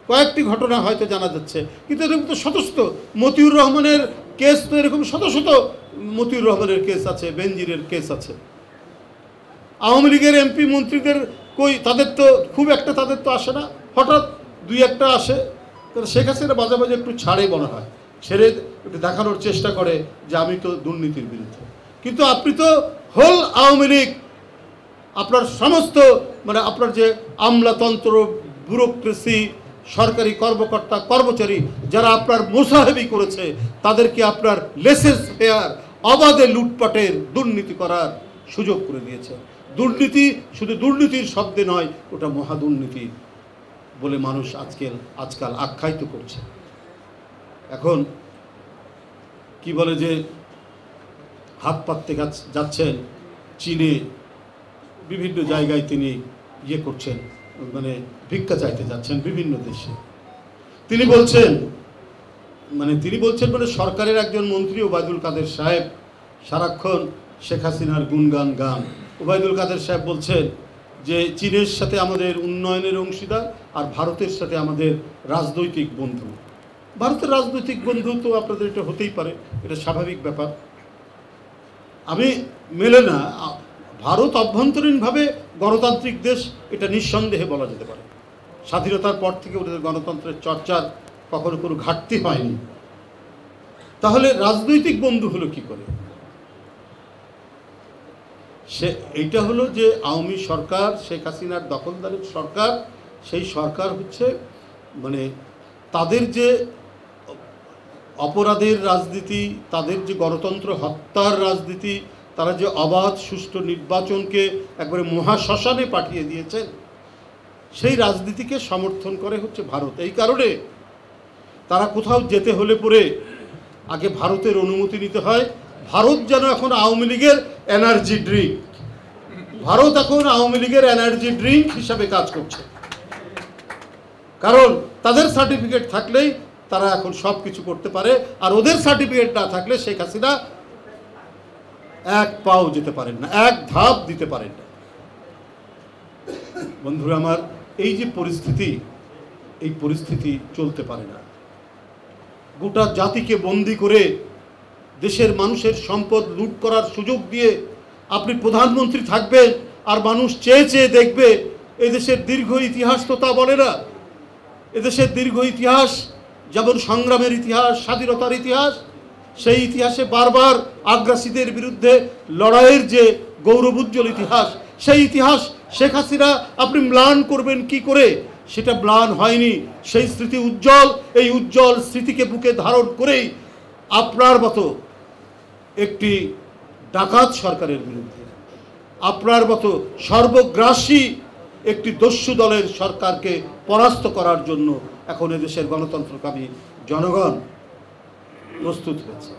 কয়েকটি ঘটনা হয়তো জানা যাচ্ছে, কিন্তু এরকম তো শত শত মতিউর রহমানের কেস, তো এরকম শত শত মতিউর রহমানের কেস আছে, বেনজিরের কেস আছে। আওয়ামী লীগের এমপি মন্ত্রীদের কই, তাদের তো খুব একটা তাদের তো আসে না, হঠাৎ দুই একটা আসে। শেখ হাসিনা মাঝে মাঝে একটু ছাড়ে মনে হয়, ছেড়ে একটু দেখানোর চেষ্টা করে যে আমি তো দুর্নীতির বিরুদ্ধে। কিন্তু আপনি তো হোল আওয়ামী লীগ, আপনার সমস্ত মানে আপনার যে আমলাতন্ত্র, ব্যুরোক্রেসি, সরকারি কর্মকর্তা কর্মচারী যারা আপনার মোসাহেবি করেছে, তাদেরকে আপনার লেসেস ফেয়ার অবাধে লুটপাটের দুর্নীতি করার সুযোগ করে দিয়েছে। দুর্নীতি শুধু দুর্নীতির শব্দে নয়, ওটা মহাদুর্নীতি বলে মানুষ আজকাল আখ্যায়িত করছে। এখন কি বলে যে হাত পাততে যাচ্ছেন চীনে, বিভিন্ন জায়গায় তিনি ইয়ে করছেন, মানে ভিক্ষা চাইতে যাচ্ছেন বিভিন্ন দেশে। তিনি বলছেন মানে সরকারের একজন মন্ত্রী ওবায়দুল কাদের সাহেব সারাক্ষণ শেখ হাসিনার গুণগান গান। ওবায়দুল কাদের সাহেব বলছেন যে চীনের সাথে আমাদের উন্নয়নের অংশীদার, আর ভারতের সাথে আমাদের রাজনৈতিক বন্ধু। ভারতের রাজনৈতিক বন্ধু তো আপনাদের এটা হতেই পারে, এটা স্বাভাবিক ব্যাপার। আমি মেলে না, ভারত অভ্যন্তরীণভাবে গণতান্ত্রিক দেশ, এটা নিঃসন্দেহে বলা যেতে পারে। স্বাধীনতার পর থেকে ওদের গণতন্ত্রের চর্চার কখনো কোনো ঘাটতি হয়নি। তাহলে রাজনৈতিক বন্ধু হলো কি করে? এইটা হলো যে আওয়ামী সরকার, শেখ হাসিনার দখলদারের সরকার, সেই সরকার হচ্ছে মানে তাদের যে অপরাধের রাজনীতি, তাদের যে গণতন্ত্র হত্যার রাজনীতি, তারা যে অবাধ সুষ্ঠু নির্বাচনকে একবারে মহাশ্মশানে পাঠিয়ে দিয়েছেন, সেই রাজনীতিকে সমর্থন করে হচ্ছে ভারত। এই কারণে তারা কোথাও যেতে হলে পরে আগে ভারতের অনুমতি নিতে হয়। ভারত যেন এখন আওয়ামী লীগের এনার্জি ড্রিঙ্ক, ভারত এখন আওয়ামী লীগের এনার্জি ড্রিঙ্ক হিসাবে কাজ করছে। কারণ তাদের সার্টিফিকেট থাকলেই তারা এখন সব কিছু করতে পারে, আর ওদের সার্টিফিকেট না থাকলে শেখ হাসিনা এক পাও যেতে পারেন না, এক ধাপ দিতে পারেন না। বন্ধুরা আমার, এই যে পরিস্থিতি, এই পরিস্থিতি চলতে পারে না। গোটা জাতিকে বন্দি করে দেশের মানুষের সম্পদ লুট করার সুযোগ দিয়ে আপনি প্রধানমন্ত্রী থাকবেন, আর মানুষ চেয়ে চেয়ে দেখবে। এদেশের দীর্ঘ ইতিহাস তো তা বলে না। এদেশের দীর্ঘ ইতিহাস যেমন সংগ্রামের ইতিহাস, স্বাধীনতার ইতিহাস, সেই ইতিহাসে বারবার আগ্রাসীদের বিরুদ্ধে লড়াইয়ের যে গৌরবোজ্জ্বল ইতিহাস, সেই ইতিহাস শেখ হাসিনা আপনি ম্লান করবেন কি করে? সেটা ম্লান হয়নি। সেই স্মৃতি উজ্জ্বল, এই উজ্জ্বল স্মৃতিকে বুকে ধারণ করেই আপনার মতো একটি ডাকাত সরকারের বিরুদ্ধে, আপনার মতো সর্বগ্রাসী একটি দস্যু দলের সরকারকে পরাস্ত করার জন্য এখন এদেশের গণতন্ত্রকামী জনগণ প্রস্তুত হয়েছে।